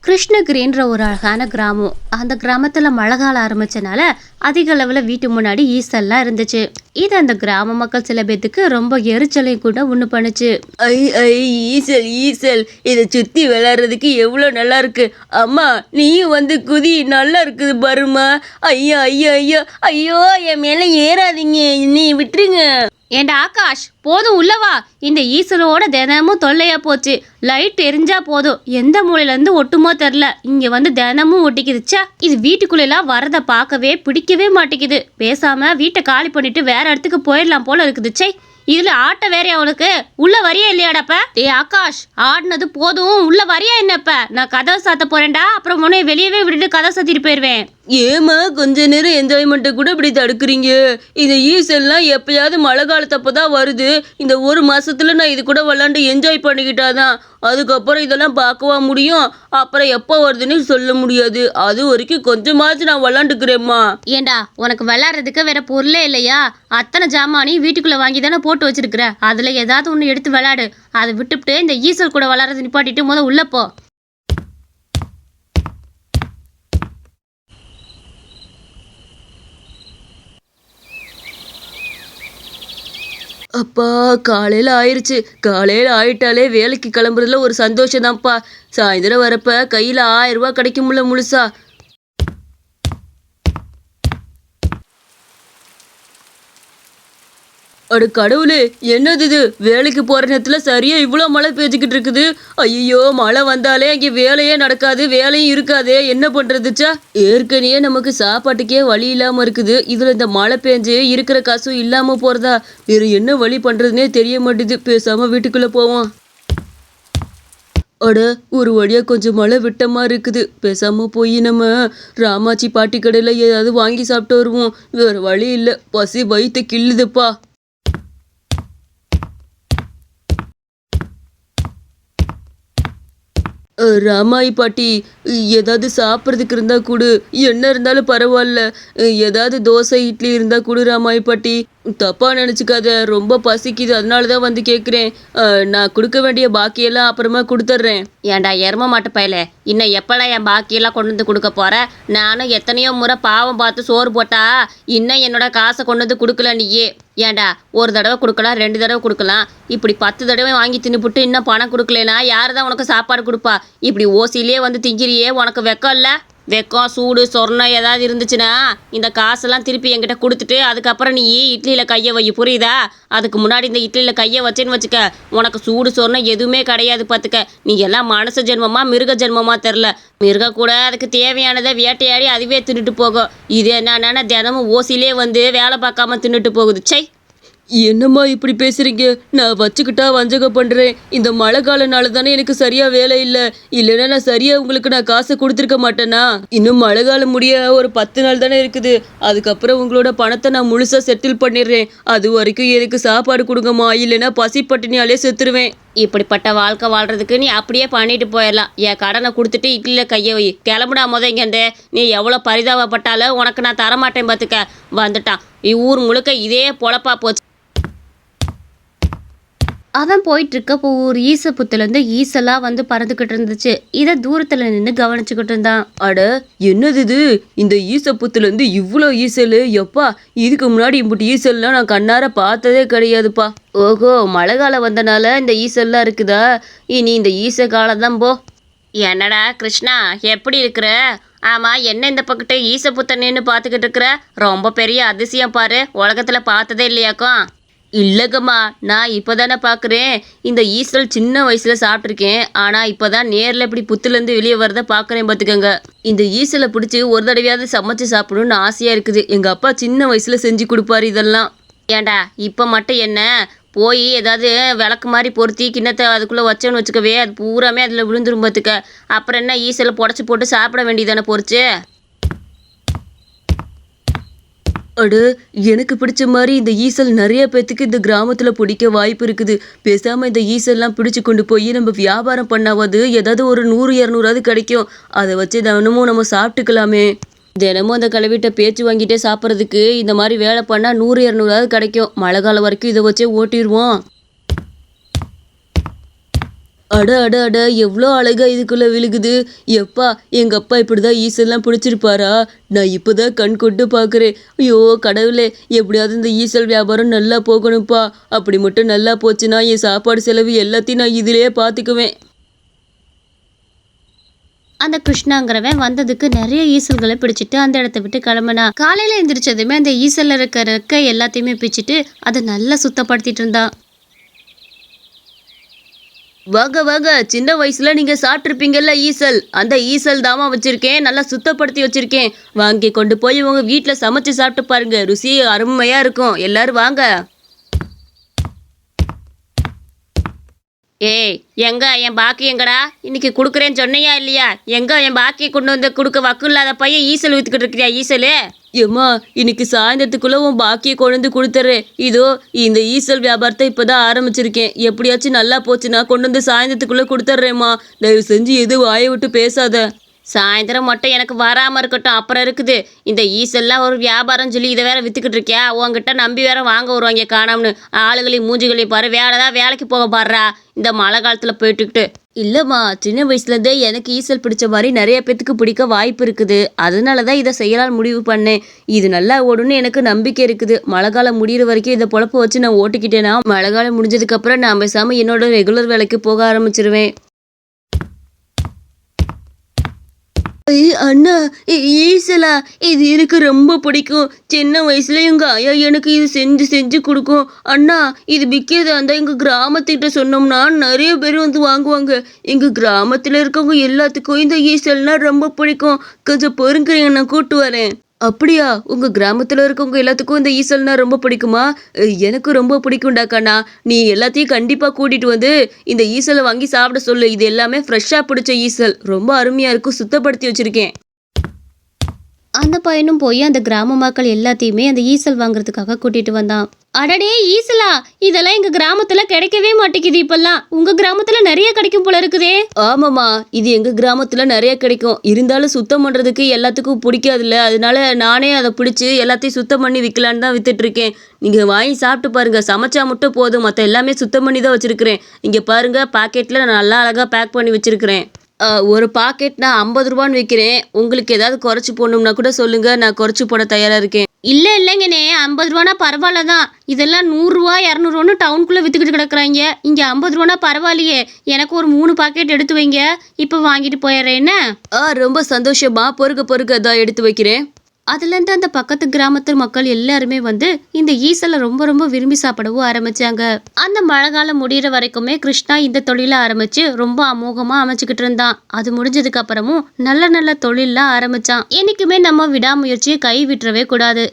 கிருஷ்ணகிரின்ற ஒரு அழகான கிராமம். அந்த கிராமத்துல மழை காலம் ஆரம்பிச்சனால அதிக அளவுல வீட்டு முன்னாடி ஈசல்லாம் இருந்துச்சு. இது அந்த கிராம மக்கள் சில பேத்துக்கு ரொம்ப எரிச்சலையும் கூட உண்டு பண்ணுச்சு. ஐ ஐ ஈசல் ஈசல் இதை சுத்தி விளையாடுறதுக்கு எவ்வளோ நல்லா இருக்கு. அம்மா நீயும் வந்து குதி, நல்லா இருக்குது பாருமா. ஐயோ ஐயோ ஐயோ ஐயோ, என் மேல ஏறாதீங்க, நீ விட்டுருங்க. ஏண்டா ஆகாஷ், போதும் உள்ளவா. இந்த ஈசலோட தினமும் தொல்லையா போச்சு. லைட் எரிஞ்சா போதும் எந்த மூலையில இருந்து ஒட்டுமோ தெரில, இங்க வந்து தினமும் ஒட்டிக்குதுச்சா. இது வீட்டுக்குள்ள எல்லாம் வரத பார்க்கவே பிடிக்கவே மாட்டேங்குது. பேசாம வீட்டை காலி பண்ணிட்டு வேற இடத்துக்கு போயிடலாம் போல இருக்குதுச்சே. இதுல ஆட்ட வேற அவனுக்கு. உள்ள வரியா இல்லையாடாப்ப? ஆகாஷ், ஆடினது போதும், உள்ள வரியா என்னப்ப? நான் கதவை சாத்த போறேன்டா, அப்புறம் உன்னை வெளியவே விட்டுட்டு கதவை சாத்திட்டு போயிடுவேன். ஏமா கொஞ்ச நேரம் என்ஜாய்மெண்ட்டை கூட இப்படி தடுக்கிறீங்க? இந்த ஈசல்லாம் எப்பயாவது மழை காலத்தப்பதான் வருது. இந்த ஒரு மாசத்துல நான் இது கூட விளாண்டு என்ஜாய் பண்ணிக்கிட்டாதான். அதுக்கப்புறம் இதெல்லாம் பார்க்கவா முடியும்? அப்புறம் எப்போ வருதுன்னு சொல்ல முடியாது. அது வரைக்கும் கொஞ்சமாச்சும் நான் விளாண்டுக்கிறேம்மா. ஏண்டா, உனக்கு விளையாடுறதுக்கு வேற பொருளே இல்லையா? அத்தனை ஜாமானி வீட்டுக்குள்ள வாங்கி தானே போட்டு வச்சிருக்கிற. அதுல ஏதாவது ஒன்று எடுத்து விளையாடு. அதை விட்டுவிட்டு இந்த ஈசல் கூட விளையாடுறது நிப்பாட்டிட்டு முத உள்ள போ. அப்பா காலையில் ஆயிடுச்சு. காலையில் ஆயிட்டாலே வேலைக்கு கிளம்புறதுல ஒரு சந்தோஷம்தான்ப்பா. சாயந்தரம் வரப்ப கையில் 1000 ரூபா கிடைக்கும்ல முழுசா. அட கடவுளே, என்னது இது? வேலைக்கு போகிற நேரத்தில் சரியாக இவ்வளோ மழை பெஞ்சிக்கிட்டு இருக்குது. ஐயோ, மழை வந்தாலே அங்கே வேலையே நடக்காது, வேலையும் இருக்காதே. என்ன பண்ணுறதுச்சா? ஏற்கனவே நமக்கு சாப்பாட்டுக்கே வழி இல்லாமல் இருக்குது. இதில் இந்த மழை பெஞ்சு இருக்கிற காசும் இல்லாமல் போகிறதா? வேறு என்ன வழி பண்ணுறதுனே தெரிய மாட்டேது. பேசாமல் வீட்டுக்குள்ளே போவோம். அட, ஒரு வழியாக கொஞ்சம் மழை விட்ட மாதிரி இருக்குது. பேசாமல் போய் நம்ம ராமாச்சி பாட்டி கடையில் ஏதாவது வாங்கி சாப்பிட்டு வருவோம். வேறு வழி இல்லை, பசி வயிற்று கிள்ளுதுப்பா. ராமாயி பாட்டி, ஏதாவது சாப்பிட்றதுக்கு இருந்தால் கொடு. என்ன இருந்தாலும் பரவாயில்ல. ஏதாவது தோசை இட்லி இருந்தால் கொடு ராமாயி பாட்டி. தப்பாக நினச்சிக்காத, ரொம்ப பசிக்குது, அதனால தான் வந்து கேட்குறேன். நான் கொடுக்க வேண்டிய பாக்கியெல்லாம் அப்புறமா கொடுத்துட்றேன். ஏண்டா எரும மாட்டு பையல, இன்னும் எப்பெல்லாம் என் பாக்கியெல்லாம் கொண்டு வந்து கொடுக்க போற? நானும் எத்தனையோ முறை பாவம் பார்த்து சோறு போட்டா இன்னும் என்னோட காசை கொண்டு வந்து கொடுக்கல நீயே. ஏண்டா, ஒரு தடவை கொடுக்கலாம், 2 தடவை கொடுக்கலாம். இப்படி 10 தடவை வாங்கி தின்னுபுட்டு இன்னும் பணம் கொடுக்கலனா யார் தான் உனக்கு சாப்பாடு கொடுப்பா? இப்படி ஓசிலே வந்து திங்கிறியே, உனக்கு வெக்கம் இல்லை? வெக்கம் சூடு சொர்ணம் ஏதாவது இருந்துச்சுன்னா இந்த காசெல்லாம் திருப்பி என்கிட்ட கொடுத்துட்டு அதுக்கப்புறம் நீ இட்லியில் கையை வை, புரியுதா? அதுக்கு முன்னாடி இந்த இட்லியில் கையை வச்சேன்னு வச்சுக்க, உனக்கு சூடு சொர்ணம் எதுவுமே கிடையாது பார்த்துக்க. நீ எல்லாம் மனுஷ ஜென்மமா மிருக ஜென்மமா தெரில. மிருகம் கூட அதுக்கு தேவையானதை வேட்டையாடி அதுவே தின்னுட்டு போகும். இது என்னன்னா தினமும் ஓசிலே வந்து வேலை பார்க்காம தின்னுட்டு போகுது. சை, என்னம்மா இப்படி பேசுறீங்க? நான் வச்சுக்கிட்டா வஞ்சகம் பண்ணுறேன். இந்த மழை காலனால தானே எனக்கு சரியாக வேலை இல்லை. இல்லைன்னா நான் சரியாக உங்களுக்கு நான் காசை கொடுத்துருக்க மாட்டேனா? இன்னும் மழை காலம் முடிய ஒரு 10 நாள் தானே இருக்குது. அதுக்கப்புறம் உங்களோட பணத்தை நான் முழுசாக செட்டில் பண்ணிடுறேன். அது வரைக்கும் எனக்கு சாப்பாடு கொடுங்கம்மா, இல்லைன்னா பசி பட்டினியாலே செத்துருவேன். இப்படிப்பட்ட வாழ்க்கை வாழ்கிறதுக்கு நீ அப்படியே பண்ணிட்டு போயிடலாம். என் கடனை கொடுத்துட்டு இட்லியில் கையை வை, கிளம்புடா முதங்கண்டு. நீ எவ்வளோ பரிதாபப்பட்டாலும் உனக்கு நான் தரமாட்டேன் பார்த்துக்க. வந்துட்டான். ஊர் முழுக்க இதே பொழப்பா போச்சு. அவன் போயிட்டு இருக்கப்போ ஒரு ஈசப்புத்துலேருந்து ஈசெல்லாம் வந்து பறந்துக்கிட்டு இருந்துச்சு. இதை தூரத்தில் நின்று கவனிச்சுக்கிட்டு இருந்தான். அட, என்னது இது? இந்த ஈசப்புத்துலேருந்து இவ்வளோ ஈசல்? எப்பா, இதுக்கு முன்னாடி இப்படி ஈசல்லாம் நான் கண்ணார பார்த்ததே கிடையாதுப்பா. ஓஹோ, மழை காலம் வந்தனால இந்த ஈசல்லாம் இருக்குதா? இனி இந்த ஈச காலம் தான் போ. என்னடா கிருஷ்ணா, எப்படி இருக்கிற? ஆமாம், என்ன இந்த பக்கத்து ஈசப்புத்தன்னு பார்த்துக்கிட்டு இருக்கிற? ரொம்ப பெரிய அதிசயம் பாரு, உலகத்தில் பார்த்ததே இல்லையாக்கும். இல்லைங்கம்மா, நான் இப்போ தானே பார்க்குறேன். இந்த ஈசல் சின்ன வயசில் சாப்பிட்ருக்கேன். ஆனால் இப்போ தான் நேரில் இப்படி புத்துலேருந்து வெளியே வரதை பார்க்குறேன் பார்த்துக்கோங்க. இந்த ஈசலை பிடிச்சி ஒரு தடவையாவது சமைச்சு சாப்பிடணும்னு ஆசையாக இருக்குது. எங்கள் அப்பா சின்ன வயசில் செஞ்சு கொடுப்பாரு இதெல்லாம். ஏண்டா, இப்போ மட்டும் என்ன போய் ஏதாவது விளக்கு மாதிரி பொருத்தி கிண்ணத்தை அதுக்குள்ளே வச்சோன்னு வச்சுக்கவே, அது பூராமே அதில் விழுந்துரும் பார்த்துக்க. அப்புறம் என்ன ஈசலை புடச்சி போட்டு சாப்பிட வேண்டியதானே பொறிச்சு? அடு, எனக்கு பிடிச்ச மாதிரி இந்த ஈசல் நிறைய பேத்துக்கு இந்த கிராமத்தில் பிடிக்க வாய்ப்பு இருக்குது. பேசாமல் இந்த ஈசல்லாம் பிடிச்சி கொண்டு போய் நம்ம வியாபாரம் பண்ணாவது ஏதாவது ஒரு 100-200 கிடைக்கும். அதை வச்சு தினமும் நம்ம சாப்பிட்டுக்கலாமே. தினமும் அந்த கிளவிட்ட பேச்சு வாங்கிட்டே சாப்பிட்றதுக்கு இந்த மாதிரி வேலை பண்ணால் 100-200 கிடைக்கும். மழை காலம் வரைக்கும் இதை வச்சே ஓட்டிடுவோம். அட அட அட எவ்வளோ அழகா இதுக்குள்ள விழுகுது. எப்பா எங்க அப்பா இப்படிதான் ஈசல்லாம் பிடிச்சிருப்பாரா? நான் இப்போதான் கண் கொண்டு பார்க்குறேன். ஐயோ கடவுளே, எப்படியாவது இந்த ஈசல் வியாபாரம் நல்லா போகணும்ப்பா. அப்படி மட்டும் நல்லா போச்சுன்னா என் சாப்பாடு செலவு எல்லாத்தையும் நான் இதிலேயே பார்த்துக்குவேன். அந்த கிருஷ்ணாங்கிறவன் வந்ததுக்கு நிறைய ஈசல்களை பிடிச்சிட்டு அந்த இடத்த விட்டு கிளம்புனா. காலையில எந்திரிச்சதுமே அந்த ஈசல்ல இருக்க ரெக்கை எல்லாத்தையுமே பிச்சுட்டு அதை நல்லா சுத்தப்படுத்திட்டு இருந்தான். வாங்க வாங்க, சின்ன வயசுல நீங்க சாப்பிட்ருப்பீங்கல்ல ஈசல், அந்த ஈசல் தாமா வச்சிருக்கேன், நல்லா சுத்தப்படுத்தி வச்சிருக்கேன். வாங்கி கொண்டு போய் உங்க வீட்டில் சமைச்சு சாப்பிட்டு பாருங்க, ருசி அருமையா இருக்கும். எல்லாரும் வாங்க. ஏய், எங்க என் பாக்கி எங்கடா? இன்னைக்கு கொடுக்குறேன்னு சொன்னையா இல்லையா? எங்க என் பாக்கி கொண்டு வந்து கொடுக்க வக்கு இல்லாத பையன் ஈசல் வித்துக்கிட்டு இருக்கிறியா ஈசலு? ஏம்மா இன்னைக்கு சாயந்தரத்துக்குள்ள உன் பாக்கியை கொண்டு வந்து கொடுத்துட்றேன். இதோ இந்த ஈசல் வியாபாரத்தை இப்போதான் ஆரம்பிச்சிருக்கேன். எப்படியாச்சும் நல்லா போச்சுன்னா கொண்டு வந்து சாயந்தரத்துக்குள்ள கொடுத்துட்றேம்மா. தயவு செஞ்சு எதுவும் வாயை விட்டு பேசாத. சாயந்தரம் மட்டும் எனக்கு வராமல் இருக்கட்டும், அப்புறம் இருக்குது. இந்த ஈசல்லாம் ஒரு வியாபாரம் சொல்லி இதை வேற வித்துக்கிட்டு இருக்கியா? உங்ககிட்ட நம்பி வேற வாங்க வருவாங்க காணாமனு. ஆளுகளையும் மூஞ்சிகளையும் பாரு, வேலைதான் வேலைக்கு போக பாடுறா இந்த மழை காலத்தில் போயிட்டுக்கிட்டு. இல்லைம்மா, சின்ன வயசுலேருந்தே எனக்கு ஈசல் பிடிச்ச மாதிரி நிறைய பேத்துக்கு பிடிக்க வாய்ப்பு இருக்குது. அதனால தான் இதை செய்யலான்னு முடிவு பண்ணேன். இது நல்லா ஓடுன்னு எனக்கு நம்பிக்கை இருக்குது. மழை காலம் முடிகிற வரைக்கும் இதை பொழப்ப வச்சு நான் ஓட்டிக்கிட்டேன்னா மழை காலம் முடிஞ்சதுக்கப்புறம் நான் பேசாமல் என்னோட ரெகுலர் வேலைக்கு போக ஆரம்பிச்சிருவேன். அண்ணா, ஈசலா இது எனக்கு ரொம்ப பிடிக்கும். சின்ன வயசுல எங்க ஆயா எனக்கு இது செஞ்சு செஞ்சு கொடுக்கும். அண்ணா, இது விற்கிறதா இருந்தா எங்க கிராமத்துக்கிட்ட சொன்னோம்னா நிறைய பேர் வந்து வாங்குவாங்க. எங்க கிராமத்துல இருக்கவங்க எல்லாத்துக்கும் இந்த ஈசல்னா ரொம்ப பிடிக்கும். கொஞ்சம் பொறுங்க, நான் கூட்டு வரேன். அப்படியா? உங்க கிராமத்துல இருக்கவங்க எல்லாத்துக்கும் இந்த ஈசல்னா ரொம்ப பிடிக்குமா? எனக்கு ரொம்ப பிடிக்கும்டாக்கண்ணா. நீ எல்லாத்தையும் கண்டிப்பா கூட்டிட்டு வந்து இந்த ஈசலை வாங்கி சாப்பிட சொல்லு. இது எல்லாமே ஃப்ரெஷ்ஷா பிடிச்ச ஈசல், ரொம்ப அருமையா இருக்கும். சுத்தப்படுத்தி வச்சிருக்கேன். அந்த பையனும் போய் அந்த கிராம மக்கள் எல்லாத்தையுமே அந்த ஈசல் வாங்குறதுக்காக கூட்டிட்டு வந்தான். அடடே ஈசலா, இதெல்லாம் எங்க கிராமத்துல கிடைக்கவே மாட்டேங்குது. இப்பெல்லாம் உங்க கிராமத்துல நிறைய கிடைக்கும் போல இருக்குதே. ஆமாம்மா, இது எங்க கிராமத்துல நிறைய கிடைக்கும். இருந்தாலும் சுத்தம் பண்றதுக்கு எல்லாத்துக்கும் பிடிக்காதுல்ல, அதனால நானே அதை பிடிச்சி எல்லாத்தையும் சுத்தம் பண்ணி விற்கலான்னு தான் வித்துட்டு இருக்கேன். நீங்க வாங்கி சாப்பிட்டு பாருங்க. சமைச்சா மட்டும் போதும், மற்ற எல்லாமே சுத்தம் பண்ணி தான் வச்சிருக்கிறேன். இங்க பாருங்க, பாக்கெட்ல நான் நல்லா அழகா பேக் பண்ணி வச்சிருக்கிறேன். ஒரு பாக்கெட் நான் 50 ரூபான்னு விற்கிறேன். உங்களுக்கு ஏதாவது குறைச்சி போடணும்னா கூட சொல்லுங்க, நான் குறைச்சி போட தயாரா இருக்கேன். இல்லைங்கண்ணே, 50 ரூபானா பரவாயில்ல தான். இதெல்லாம் 100 ரூபா 200 டவுனுக்குள்ளே வித்துக்கிட்டு கிடக்குறாங்க. இங்கே 50 ரூபானா பரவாயில்லையே. எனக்கு ஒரு 3 பாக்கெட் எடுத்து வைங்க, இப்போ வாங்கிட்டு போயிடுறேன். என்ன? ரொம்ப சந்தோஷமா. பொறுக்க தான் எடுத்து வைக்கிறேன். அதுலேருந்து அந்த பக்கத்து கிராமத்து மக்கள் எல்லாருமே வந்து இந்த ஈசலை ரொம்ப ரொம்ப விரும்பி சாப்பிடவும் ஆரம்பிச்சாங்க. அந்த மழை காலம் முடிகிற வரைக்குமே கிருஷ்ணா இந்த தொழிலை ஆரம்பிச்சு ரொம்ப அமோகமாக அமைச்சுக்கிட்டு இருந்தான். அது முடிஞ்சதுக்கு அப்புறமும் நல்ல நல்ல தொழிலாம் ஆரம்பிச்சான். என்னைக்குமே நம்ம விடாமுயற்சியை கை விட்டுறவே கூடாது.